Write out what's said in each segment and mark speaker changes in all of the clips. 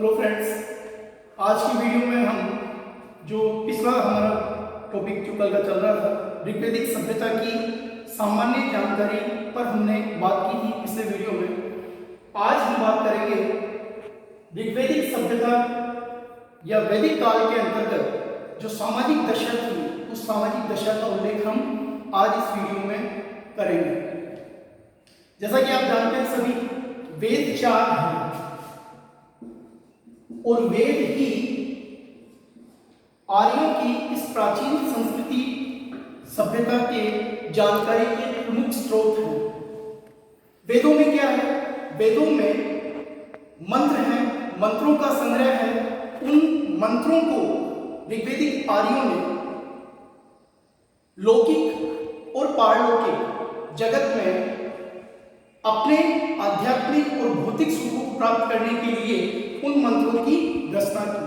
Speaker 1: Hello friends, आज की video में हम जो पिछला हमारा टॉपिक जो कल का चल रहा था ऋग्वैदिक सभ्यता की सामान्य जानकारी पर हमने बात की थी पिछले वीडियो में। आज हम बात करेंगे ऋग्वैदिक सभ्यता या वैदिक काल के अंतर्गत जो सामाजिक दशा थी उस सामाजिक दशा का उल्लेख हम आज इस वीडियो में करेंगे। जैसा कि आप जानते हैं सभी, वेद 4 हैं और वेद ही आर्यों की इस प्राचीन संस्कृति सभ्यता के जानकारी के प्रमुख स्रोत हैं। वेदों में क्या है? वेदों में मंत्र हैं, मंत्रों का संग्रह है। उन मंत्रों को ऋग्वैदिक आर्यों ने लौकिक और पारलौकिक जगत में अपने आध्यात्मिक और भौतिक सुखों को प्राप्त करने के लिए उन मंत्रों की रचना की।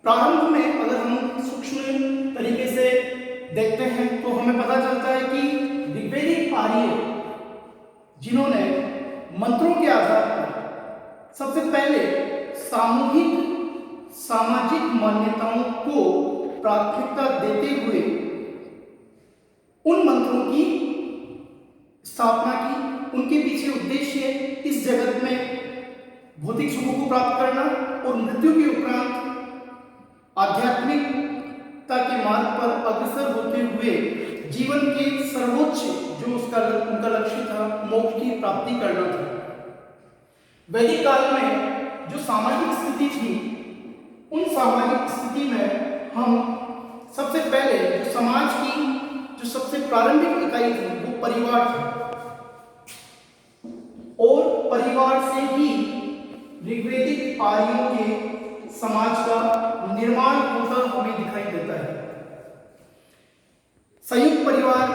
Speaker 1: प्रारंभ में अगर हम सूक्ष्म तरीके से देखते हैं तो हमें पता चलता है कि ऋग्वैदिक आर्य जिन्होंने मंत्रों के आधार पर सबसे पहले सामूहिक सामाजिक मान्यताओं को प्राथमिकता देते हुए उन मंत्रों की स्थापना की। उनके पीछे उद्देश्य इस जगत में भौतिक सुखों को प्राप्त करना और मृत्यु के उपरांत आध्यात्मिकता के मार्ग पर अग्रसर होते हुए जीवन के सर्वोच्च जो उनका लक्ष्य था, मोक्ष की प्राप्ति करना था। वैदिक काल में जो सामाजिक स्थिति थी, उन सामाजिक स्थिति में हम सबसे पहले जो समाज की जो सबसे प्रारंभिक इकाई थी वो परिवार था और परिवार से ही ऋग्वैदिक आर्यों के समाज का निर्माण होता हमें दिखाई देता है। संयुक्त परिवार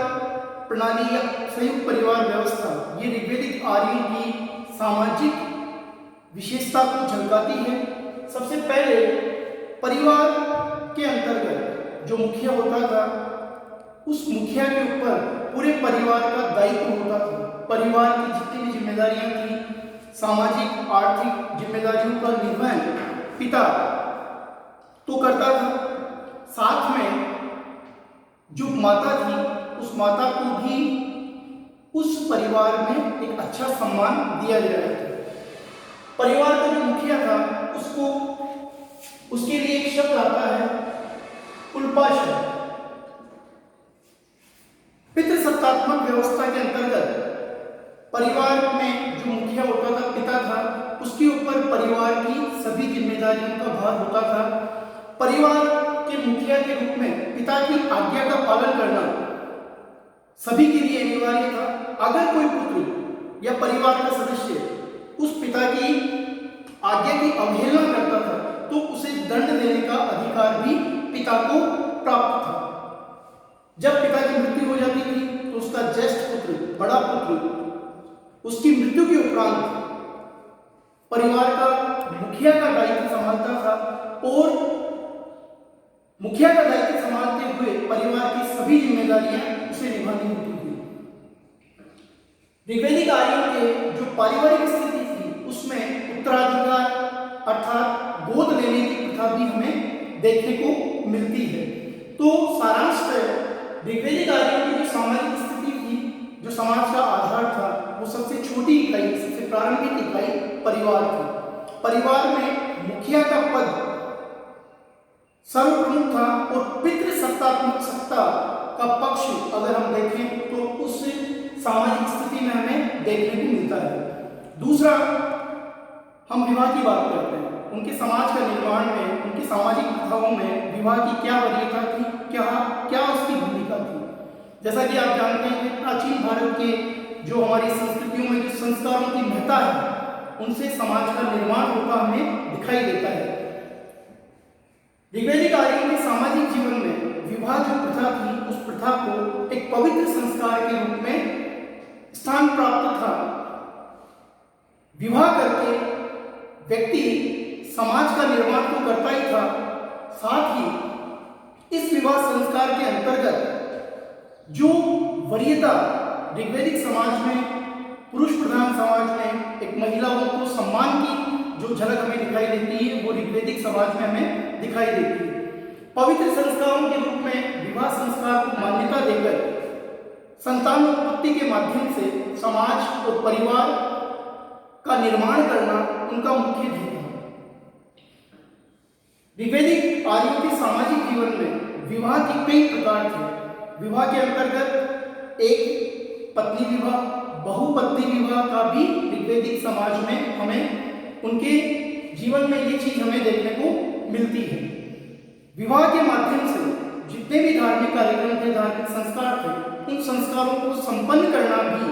Speaker 1: प्रणाली या संयुक्त परिवार व्यवस्था ये ऋग्वैदिक आर्यों की सामाजिक विशेषता को झलकाती है। सबसे पहले परिवार के अंतर्गत जो मुखिया होता था, उस मुखिया के ऊपर पूरे परिवार का दायित्व होता था। परिवार की जितनी भी जिम्मेदारियां थी, सामाजिक आर्थिक जिम्मेदारियों का निर्वहन पिता तो करता था। साथ में जो माता थी, उस माता को भी उस परिवार में एक अच्छा सम्मान दिया गया था। परिवार का जो मुखिया था उसके लिए एक शब्द आता है उल्पा शब्द। पितृसत्तात्मक व्यवस्था के अंतर्गत परिवार में जो मुखिया होता था, पिता था, उसके ऊपर परिवार की सभी जिम्मेदारियों का भार होता था। परिवार के मुखिया के रूप में पिता की आज्ञा का पालन करना सभी के लिए अनिवार्य था। अगर कोई पुत्र या परिवार का सदस्य उस पिता की आज्ञा की अवहेलना करता था तो उसे दंड देने का अधिकार भी पिता को प्राप्त था। जब पिता की मृत्यु हो जाती थी तो उसका ज्येष्ठ पुत्र, बड़ा पुत्र, उसकी मृत्यु के उपरांत परिवार का मुखिया का दायित्व संभालता था और मुखिया का दायित्व संभालते हुए परिवार की सभी जिम्मेदारियां उसे निभानी होती थी। ऋग्वैदिक आर्यों के जो पारिवारिक स्थिति थी उसमें उत्तराधिकार अर्थात गोद लेने की प्रथा भी हमें देखने को मिलती है। तो सारांश ऋग्वैदिक आर्यों की जो सामाजिक स्थिति थी, जो समाज का आधार था, वो सबसे छोटी इकाई, सबसे प्रारंभिक इकाई परिवार थी। परिवार में मुखिया का पद सर्वप्रमुख था और पितृसत्तात्मक सत्ता का पक्ष अगर हम देखें तो उस सामाजिक स्थिति में हमें देखने को मिलता है। दूसरा, हम विवाह की बात करते हैं। उनके समाज का निर्माण में, उनकी सामाजिक प्रथाओं में विवाह की क्या वरीयता थी, क्या उसकी भूमिका थी। जैसा कि आप जानते हैं कि प्राचीन भारत के जो हमारी संस्कृतियों में जो संस्कारों की महत्ता है, उनसे समाज का निर्माण होता हमें दिखाई देता है। ऋग्वैदिक आर्यों के सामाजिक जीवन में विवाह जो प्रथा थी, उस प्रथा को एक पवित्र संस्कार के रूप में स्थान प्राप्त था। विवाह करके व्यक्ति समाज का निर्माण तो करता ही था, साथ ही इस विवाह संस्कार के अंतर्गत जो वरीयता ऋग्वैदिक समाज में, पुरुष प्रधान समाज में एक महिलाओं को सम्मान की जो झलक हमें दिखाई देती है वो ऋग्वैदिक समाज में हमें दिखाई देती है। पवित्र संस्कारों के रूप में विवाह संस्कार को मान्यता देकर संतानोत्पत्ति के माध्यम से समाज और परिवार का निर्माण करना उनका मुख्य ध्येय है। ऋग्वैदिक आर्यों के सामाजिक जीवन में विवाह के कई प्रकार थे। विवाह के अंतर्गत एक पत्नी विवाह, बहुपत्नी विवाह का भी ऋग्वैदिक समाज में हमें उनके जीवन में ये चीज हमें देखने को मिलती है। विवाह के माध्यम से जितने भी धार्मिक कार्यक्रम थे, धार्मिक संस्कार थे, उन संस्कारों को संपन्न करना भी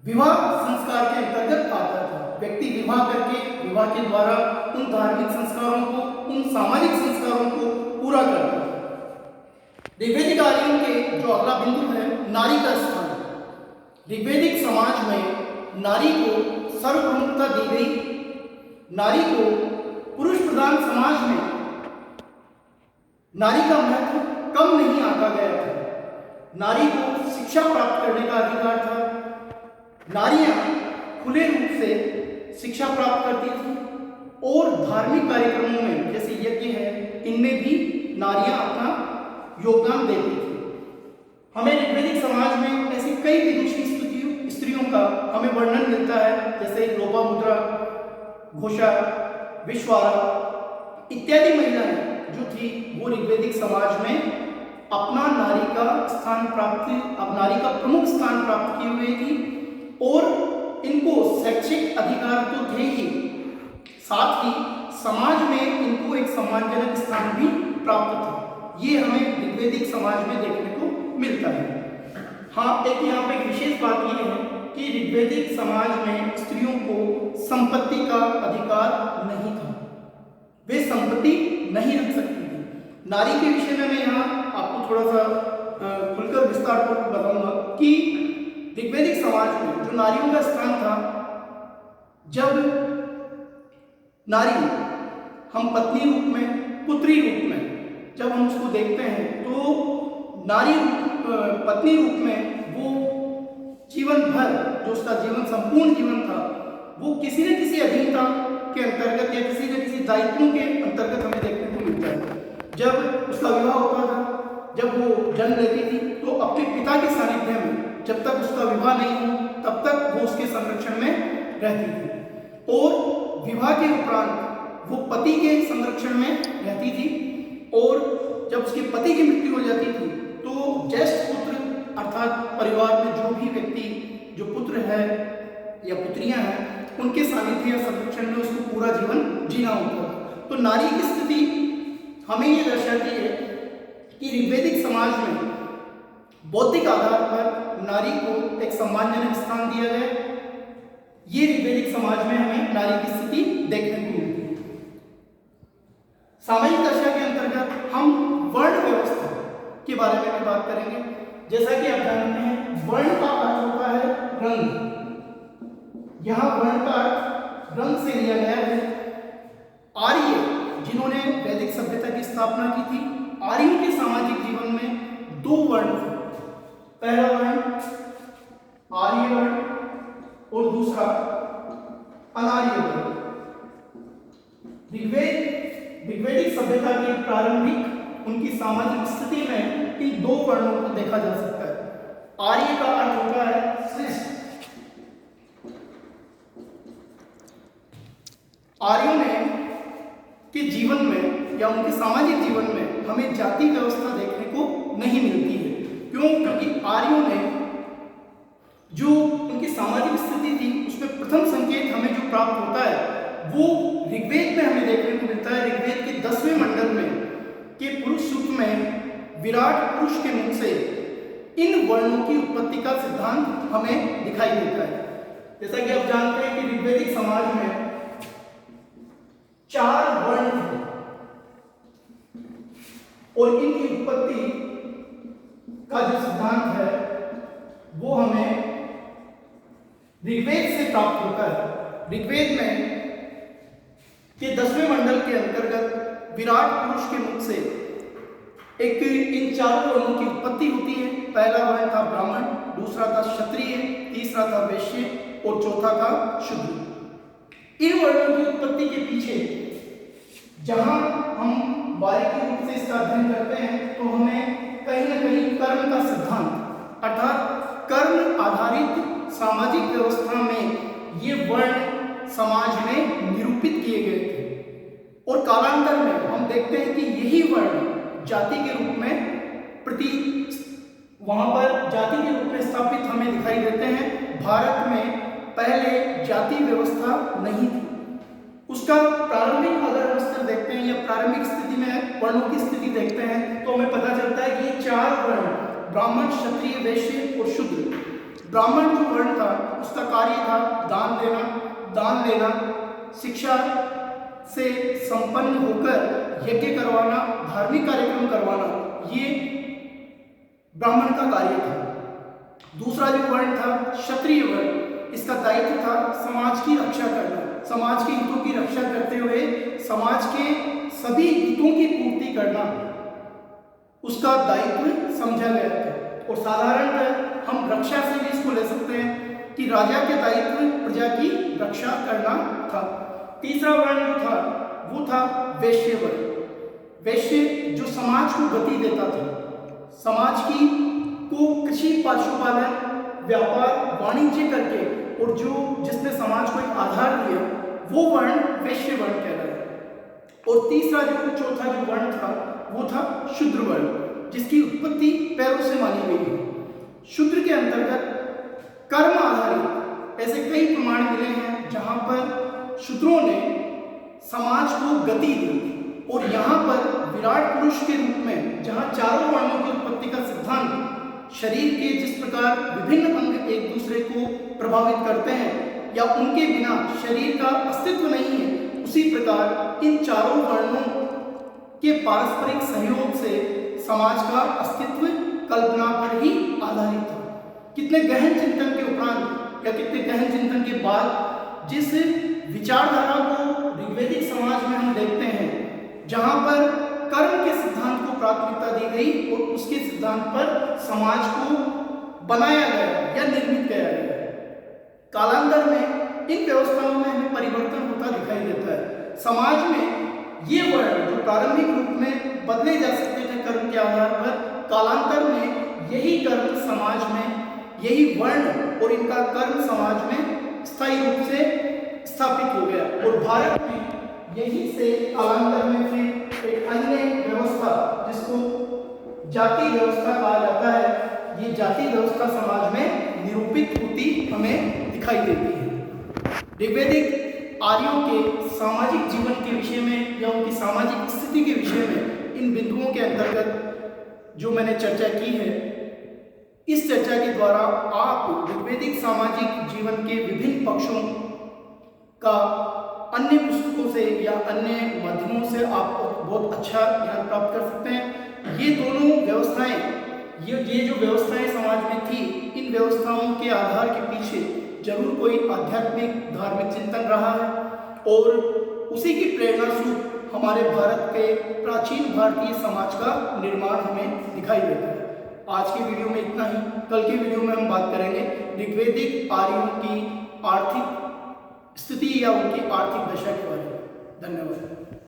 Speaker 1: विवाह संस्कार के अंतर्गत आता था। व्यक्ति विवाह करके विवाह के द्वारा उन धार्मिक संस्कारों को, उन सामाजिक संस्कारों को पूरा करता था। ऋग्वैदिक आर्यों के जो अगला बिंदु है, नारी का स्थान। ऋग्वैदिक समाज में नारी को सर्वप्रमुखता दी गई। नारी को पुरुष प्रधान समाज में नारी का महत्व कम नहीं आंका गया था। नारी को शिक्षा प्राप्त करने का अधिकार था। नारियां खुले रूप से शिक्षा प्राप्त करती थी और धार्मिक कार्यक्रमों में जैसे यज्ञ है, इनमें भी नारियां अपना योगदान देती थी। हमें ऋग्वैदिक समाज में ऐसी कई विदुषी स्त्रियों का हमें वर्णन मिलता है, जैसे लोपामुद्रा, घोषा, विश्वारा इत्यादि महिलाएं जो थी वो ऋग्वैदिक समाज में अपना नारी का स्थान प्राप्त, अब नारी का प्रमुख स्थान प्राप्त किए हुए थी और इनको शैक्षिक अधिकार तो थे ही, साथ ही समाज में इनको एक सम्मानजनक स्थान भी प्राप्त था। ये हमें ऋग्वैदिक समाज में देखने को मिलता है। हाँ, एक यहाँ पे एक विशेष बात ये है कि ऋग्वैदिक समाज में स्त्रियों को संपत्ति का अधिकार नहीं था। वे संपत्ति नहीं रख सकती थी। नारी के विषय में मैं यहाँ आपको थोड़ा सा खुलकर विस्तार पूर्वक बताऊंगा कि ऋग्वैदिक समाज में जो नारियों का स्थान था, जब नारी हम पत्नी रूप में, पुत्री रूप में जब हम उसको देखते हैं तो नारी पत्नी रूप में वो जीवन भर जो उसका जीवन संपूर्ण जीवन था वो किसी न किसी अधीनता के अंतर्गत या किसी न किसी दायित्वों के अंतर्गत हमें देखने को मिलता है। जब उसका विवाह होता था, जब वो जन्म लेती थी तो अपने पिता के सानिध्य में, जब तक उसका विवाह नहीं हो तब तक वो उसके संरक्षण में रहती थी और विवाह के उपरांत वो पति के संरक्षण में रहती थी और जब उसके पति की मृत्यु हो जाती थी तो ज्येष्ठ पुत्र अर्थात परिवार में जो भी व्यक्ति जो पुत्र है या पुत्रियां हैं उनके सानिध्य या संरक्षण में उसको पूरा जीवन जीना होता है। तो नारी की स्थिति हमें ये दर्शाती है कि ऋग्वैदिक समाज में बौद्धिक आधार पर नारी को एक सम्मानजनक स्थान दिया गया। ये ऋग्वैदिक समाज में हमें नारी की स्थिति देखने को मिलती है। सामाजिक दशा के अंतर्गत हम वर्ण व्यवस्था के बारे में भी बात करेंगे। जैसा कि आप जानते हैं, वर्ण का अर्थ होता है रंग। यहाँ वर्ण का अर्थ रंग से लिया गया है। आर्य जिन्होंने वैदिक सभ्यता की स्थापना की थी, आर्यों के सामाजिक जीवन में दो वर्ण थे। पहला वर्ण आर्य वर्ण और दूसरा अनार्य वर्ण। ऋग्वैदिक सभ्यता की प्रारंभिक उनकी सामाजिक स्थिति में इन दो वर्णों को देखा जा सकता है। आर्य का अर्थ होता है श्रेष्ठ। आर्यों ने के जीवन में या उनके सामाजिक जीवन में हमें जाति व्यवस्था देखने को नहीं मिलती है। क्यों? क्योंकि आर्यों ने जो उनकी सामाजिक स्थिति थी उसमें प्रथम संकेत हमें जो प्राप्त होता है वो ऋग्वेद में हमें देखने को मिलता है। ऋग्वेद के 10वें मंडल में के पुरुष सूक्त में विराट पुरुष के मुख से इन वर्णों की उत्पत्ति का सिद्धांत हमें दिखाई देता है। जैसा कि आप जानते हैं कि ऋग्वैदिक समाज में 4 वर्ण थे और इनकी उत्पत्ति का जो सिद्धांत है वो हमें ऋग्वेद से प्राप्त होता है। ऋग्वेद में के 10वें मंडल के अंतर्गत विराट पुरुष के मुख से एक इन 4 वर्णों की उत्पत्ति होती है। पहला वर्ण था ब्राह्मण, दूसरा था क्षत्रिय, तीसरा था वैश्य और चौथा था शूद्र। इन वर्णों की उत्पत्ति के पीछे जहां हम बारीकी रूप से इसका अध्ययन करते हैं तो हमें कहीं न कहीं कर्म का सिद्धांत अर्थात कर्म आधारित सामाजिक व्यवस्था में ये वर्ण समाज में निरूपित किए गए थे और कालांतर में हम देखते हैं कि यही वर्ण जाति के रूप में वहां पर जाति के रूप में स्थापित हमें दिखाई देते हैं। भारत में पहले जाति व्यवस्था नहीं थी। उसका प्रारंभिक अगर हम स्तर देखते हैं या प्रारंभिक स्थिति में वर्णों की स्थिति देखते हैं तो हमें पता चलता है कि ये 4 वर्ण ब्राह्मण, क्षत्रिय, वैश्य और शूद्र। ब्राह्मण जो वर्ण था उसका कार्य था दान लेना, शिक्षा से संपन्न होकर यज्ञ करवाना, धार्मिक कार्यक्रम करवाना, ये ब्राह्मण का कार्य था। दूसरा जो वर्ण था क्षत्रिय वर्ण, इसका दायित्व था समाज की रक्षा करना, समाज के हितों की रक्षा करते हुए समाज के सभी हितों की पूर्ति करना उसका दायित्व समझा गया था। और साधारणतः हम रक्षा से भी इसको ले सकते हैं कि राजा के दायित्व प्रजा की रक्षा करना था। तीसरा वर्ण जो था वो था वैश्य वर्ण। वैश्य जो समाज को गति देता था, समाज की को कृषि, पशुपालन, व्यापार, वाणिज्य करके और जिसने समाज को एक आधार दिया वो वर्ण वैश्य वर्ण कहलाया। और चौथा जो वर्ण था वो था शूद्र वर्ण, जिसकी उत्पत्ति पैरों से मानी गई है। शूद्र के अंतर्गत कर्म आधारित ऐसे कई प्रमाण मिले हैं जहां पर शूद्रों ने समाज को गति दी और यहाँ पर विराट पुरुष के रूप में जहाँ चारों वर्णों की उत्पत्ति का सिद्धांत शरीर के जिस प्रकार विभिन्न अंग एक दूसरे को प्रभावित करते हैं या उनके बिना शरीर का अस्तित्व नहीं है, उसी प्रकार इन चारों वर्णों के पारस्परिक सहयोग से समाज का अस्तित्व कल्पना पर ही आधारित था। कितने गहन चिंतन के उपरांत या कितने गहन चिंतन के बाद जिस विचारधारा को ऋग्वैदिक समाज में हम देखते हैं जहां पर कर्म के सिद्धांत को प्राथमिकता दी गई और उसके सिद्धांत पर समाज को बनाया गया या निर्मित किया गया। कालांतर में इन व्यवस्थाओं में हमें परिवर्तन होता दिखाई देता है। समाज में ये वर्ण जो प्रारंभिक रूप में बदले जा सकते थे कर्म के आधार पर, कालांतर में यही कर्म समाज में, यही वर्ण और इनका कर्म समाज में स्थायी रूप से स्थापित हो गया और भारत में यही से कालांतर में फिर एक अन्य व्यवस्था जिसको जाति व्यवस्था कहा जाता है, ये जाति व्यवस्था समाज में निरूपित होती हमें दिखाई देती है। ऋग्वैदिक आर्यों के सामाजिक जीवन के विषय में या उनकी सामाजिक स्थिति के विषय में इन बिंदुओं के अंतर्गत जो मैंने चर्चा की है, इस चर्चा के द्वारा आप ऋग्वैदिक सामाजिक जीवन के विभिन्न पक्षों का अन्य पुस्तकों से या अन्य माध्यमों से आप बहुत अच्छा ज्ञान प्राप्त कर सकते हैं। ये दोनों व्यवस्थाएं, ये जो व्यवस्थाएं समाज में थी, इन व्यवस्थाओं के आधार के पीछे जरूर कोई आध्यात्मिक धार्मिक चिंतन रहा है और उसी की प्रेरणा स्वरूप हमारे भारत के प्राचीन भारतीय समाज का निर्माण हमें दिखाई देता है। आज के वीडियो में इतना ही। कल के वीडियो में हम बात करेंगे ऋग्वैदिक आर्यों की आर्थिक स्थिति या उनकी आर्थिक दशा के बारे में। धन्यवाद।